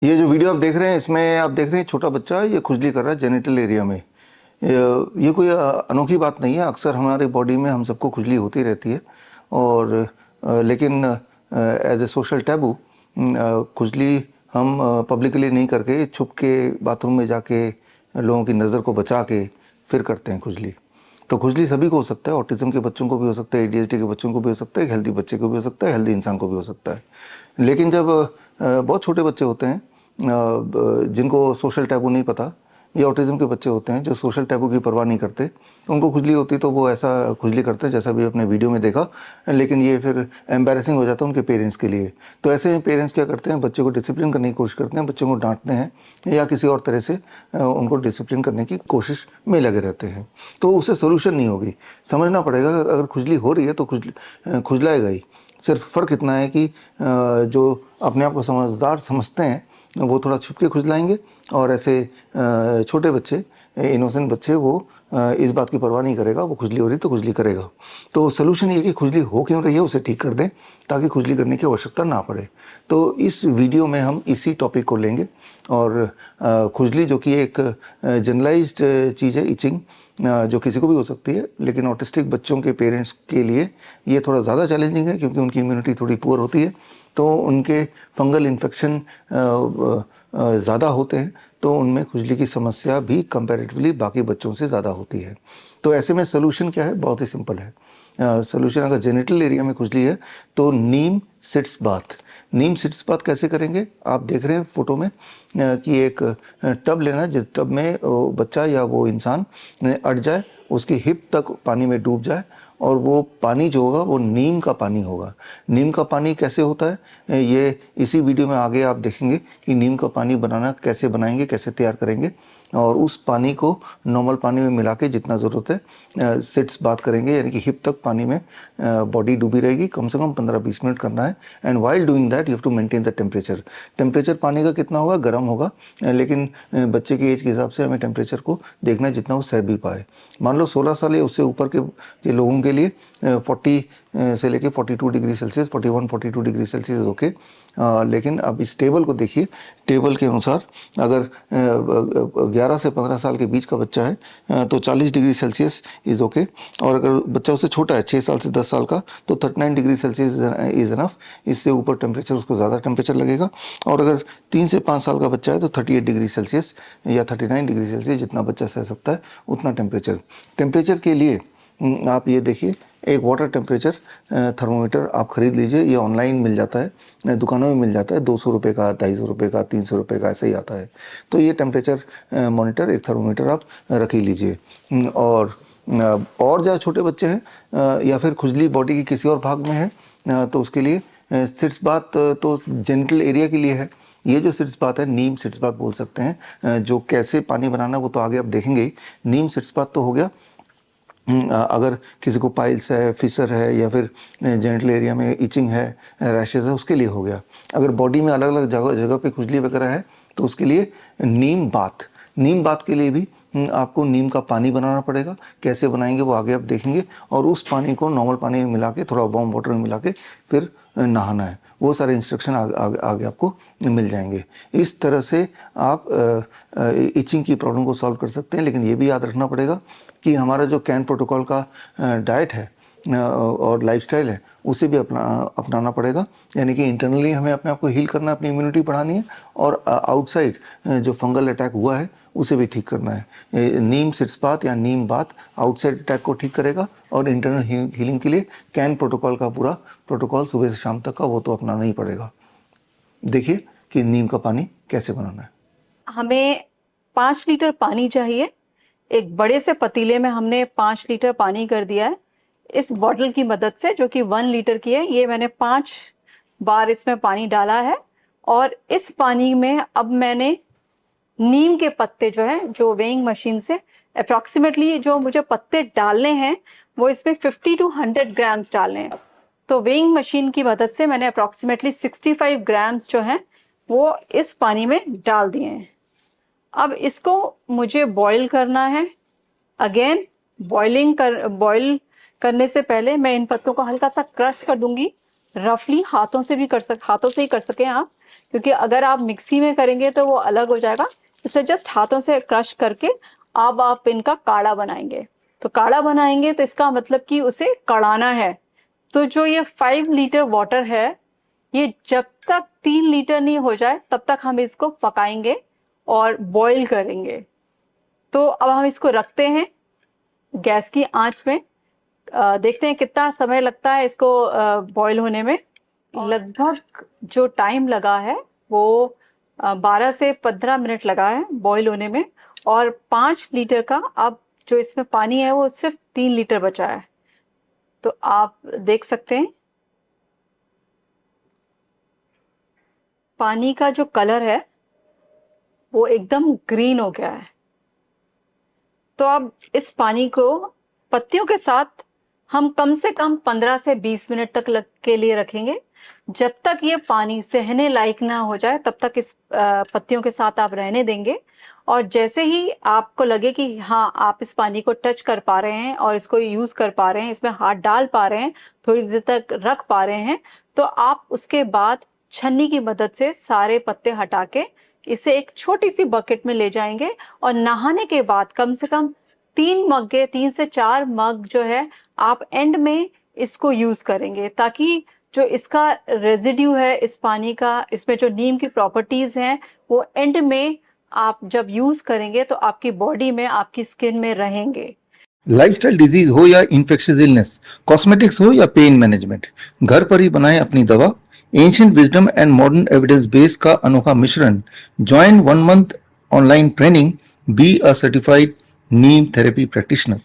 ये जो वीडियो आप देख रहे हैं, इसमें आप देख रहे हैं छोटा बच्चा ये खुजली कर रहा है जेनिटल एरिया में। ये कोई अनोखी बात नहीं है, अक्सर हमारे बॉडी में हम सबको खुजली होती रहती है। और लेकिन एज ए सोशल टैबू खुजली हम पब्लिकली नहीं करके छुप के बाथरूम में जाके लोगों की नज़र को बचा के फिर करते हैं खुजली। तो खुजली सभी को हो सकता है, ऑटिज्म के बच्चों को भी हो सकता है, एडीएचडी के बच्चों को भी हो सकता है, हेल्दी बच्चे को भी हो सकता है, हेल्दी इंसान को भी हो सकता है। लेकिन जब बहुत छोटे बच्चे होते हैं जिनको सोशल टैबू नहीं पता, ये ऑटिज्म के बच्चे होते हैं जो सोशल टैबू की परवाह नहीं करते, उनको खुजली होती तो वो ऐसा खुजली करते हैं जैसा भी अपने वीडियो में देखा। लेकिन ये फिर एम्बैरेसिंग हो जाता है उनके पेरेंट्स के लिए। तो ऐसे में पेरेंट्स क्या करते हैं, बच्चे को डिसिप्लिन करने की कोशिश करते हैं, बच्चों को डांटते हैं या किसी और तरह से उनको डिसिप्लिन करने की कोशिश में लगे रहते हैं। तो उससे सोल्यूशन नहीं होगी। समझना पड़ेगा अगर खुजली हो रही है तो खुजलाएगा ही। सिर्फ फ़र्क इतना है कि जो अपने आप को समझदार समझते हैं वो थोड़ा छुप के खुजलाएंगे, और ऐसे छोटे बच्चे, इनोसेंट बच्चे, वो इस बात की परवाह नहीं करेगा, वो खुजली हो रही तो खुजली करेगा। तो सलूशन ये कि खुजली हो क्यों रही है उसे ठीक कर दें ताकि खुजली करने की आवश्यकता ना पड़े। तो इस वीडियो में हम इसी टॉपिक को लेंगे। और खुजली जो कि एक जनरलाइज्ड चीज़ है, इचिंग, जो किसी को भी हो सकती है, लेकिन ऑटिस्टिक बच्चों के पेरेंट्स के लिए ये थोड़ा ज़्यादा चैलेंजिंग है क्योंकि उनकी इम्यूनिटी थोड़ी पुअर होती है। तो उनके फंगल इन्फेक्शन ज़्यादा होते हैं, तो उनमें खुजली की समस्या भी कंपैरेटिवली बाकी बच्चों से ज़्यादा होती है। तो ऐसे में सलूशन क्या है, बहुत ही सिंपल है। सलूशन, अगर जेनिटल एरिया में खुजली है तो नीम सिट्स बाथ। नीम सिट्स बाथ कैसे करेंगे, आप देख रहे हैं फोटो में कि एक टब लेना है, जिस टब में बच्चा या वो इंसान अट जाए, उसकी हिप तक पानी में डूब जाए, और वो पानी जो होगा वो नीम का पानी होगा। नीम का पानी कैसे होता है, ये इसी वीडियो में आगे आप देखेंगे कि नीम का पानी बनाना कैसे बनाएंगे, कैसे तैयार करेंगे। और उस पानी को नॉर्मल पानी में मिला के जितना ज़रूरत है सिट्स बात करेंगे, यानी कि हिप तक पानी में बॉडी डूबी रहेगी, कम से कम 15-20 मिनट करना है। And while doing that you have to maintain the temperature. Temperature पानी का कितना होगा, गर्म होगा, लेकिन बच्चे की एज के हिसाब से हमें टेम्परेचर को देखना है जितना वो सह भी पाए। मान लो 16 साल या उससे ऊपर के लोगों के लिए 40 से लेके 42 degree Celsius, 41-42 degree Celsius okay. लेकिन अब इस टेबल को देखिए, टेबल के अनुसार अगर 11 से 15 साल के बीच का बच्चा है तो 40 डिग्री सेल्सियस इज़ ओके। और अगर बच्चा उससे छोटा है, 6 साल से 10 साल का, तो 39 डिग्री सेल्सियस इज़ इनफ। इससे ऊपर टेम्परेचर, उसको ज़्यादा टेम्परेचर लगेगा। और अगर 3 से 5 साल का बच्चा है तो 38 डिग्री सेल्सियस या 39 डिग्री सेल्सियस, जितना बच्चा सह सकता है उतना टेम्परेचर के लिए आप ये देखिए, एक वाटर टेम्परेचर थर्मोमीटर आप ख़रीद लीजिए। ये ऑनलाइन मिल जाता है, दुकानों में मिल जाता है, 200 रुपये का, 250 रुपये का, 300 रुपये का, ऐसा ही आता है। तो ये टेम्परेचर मॉनिटर, एक थर्मोमीटर आप रख ही लीजिए। और ज़्यादा छोटे बच्चे हैं या फिर खुजली बॉडी की किसी और भाग में है तो उसके लिए सिट्स बात तो जेनिटल एरिया के लिए है। ये जो सिट्स बात है, नीम सिट्स बात बोल सकते हैं। जो कैसे पानी बनाना वो तो आगे आप देखेंगे ही। नीम सिट्स बात तो हो गया अगर किसी को पाइल्स है, फिसर है, या फिर जेनिटल एरिया में इचिंग है, रैशेज है, उसके लिए हो गया। अगर बॉडी में अलग अलग जगह जगह पे खुजली वगैरह है तो उसके लिए नीम बाथ के लिए भी आपको नीम का पानी बनाना पड़ेगा। कैसे बनाएंगे वो आगे आप देखेंगे। और उस पानी को नॉर्मल पानी में मिला के, थोड़ा वार्म वाटर में मिला के फिर नहाना है। वो सारे इंस्ट्रक्शन आगे आपको मिल जाएंगे। इस तरह से आप इचिंग की प्रॉब्लम को सॉल्व कर सकते हैं। लेकिन ये भी याद रखना पड़ेगा कि हमारा जो कैन प्रोटोकॉल का डाइट है और लाइफस्टाइल है, उसे भी अपनाना पड़ेगा। यानी कि इंटरनली हमें अपने आप को हील करना है, अपनी इम्यूनिटी बढ़ानी है, और आउटसाइड जो फंगल अटैक हुआ है उसे भी ठीक करना है। नीम सिट्स बाथ या नीम बाथ आउटसाइड अटैक को ठीक करेगा, और इंटरनल हीलिंग के लिए कैन प्रोटोकॉल का पूरा प्रोटोकॉल सुबह से शाम तक का वो तो अपनाना ही पड़ेगा। देखिए कि नीम का पानी कैसे बनाना है। हमें 5 लीटर पानी चाहिए। एक बड़े से पतीले में हमने 5 लीटर पानी कर दिया है। इस बॉटल की मदद से, जो कि 1 लीटर की है, ये मैंने 5 बार इसमें पानी डाला है। और इस पानी में अब मैंने नीम के पत्ते जो है, जो वेइंग मशीन से अप्रॉक्सीमेटली जो मुझे पत्ते डालने हैं वो इसमें 50 to 100 ग्राम्स डालने हैं। तो वेइंग मशीन की मदद से मैंने अप्रॉक्सीमेटली 65 ग्राम्स जो है वो इस पानी में डाल दिए हैं। अब इसको मुझे बॉईल करना है। अगेन बॉईल करने से पहले मैं इन पत्तों को हल्का सा क्रश कर दूंगी। रफली हाथों से ही कर सकें आप, क्योंकि अगर आप मिक्सी में करेंगे तो वो अलग हो जाएगा। इसे जस्ट हाथों से क्रश करके अब आप इनका काढ़ा बनाएंगे। तो काढ़ा बनाएंगे तो इसका मतलब कि उसे कढ़ाना है। तो जो ये 5 लीटर वाटर है, ये जब तक 3 लीटर नहीं हो जाए तब तक हम इसको पकाएंगे और बॉईल करेंगे। तो अब हम इसको रखते हैं गैस की आंच में। देखते हैं कितना समय लगता है इसको बॉईल होने में। लगभग जो टाइम लगा है वो 12 से 15 मिनट लगा है बॉईल होने में। और 5 लीटर का अब जो इसमें पानी है वो सिर्फ 3 लीटर बचा है। तो आप देख सकते हैं पानी का जो कलर है वो एकदम ग्रीन हो गया है। तो अब इस पानी को पत्तियों के साथ हम कम से कम 15 से 20 मिनट तक के लिए रखेंगे। जब तक ये पानी सहने लायक ना हो जाए तब तक इस पत्तियों के साथ आप रहने देंगे। और जैसे ही आपको लगे कि हाँ आप इस पानी को टच कर पा रहे हैं और इसको यूज कर पा रहे हैं, इसमें हाथ डाल पा रहे हैं, थोड़ी देर तक रख पा रहे हैं, तो आप उसके बाद छन्नी की मदद से सारे पत्ते हटा के इसे एक छोटी सी बकेट में ले जाएंगे। और नहाने के बाद कम से कम 3 से 4 मग जो है आप एंड में इसको यूज करेंगे, ताकि जो इसका रेजिड्यू है इस पानी का, इसमें जो नीम की प्रॉपर्टीज हैं, वो एंड में आप जब यूज करेंगे तो आपकी बॉडी में, आपकी स्किन में रहेंगे। लाइफस्टाइल डिजीज हो या इन्फेक्शियस इलनेस, कॉस्मेटिक्स हो या पेन मैनेजमेंट, घर पर ही बनाएं अपनी दवा। Ancient wisdom and modern evidence base का अनोखा मिश्रण। Join 1 month online training, be a certified Neem therapy practitioner.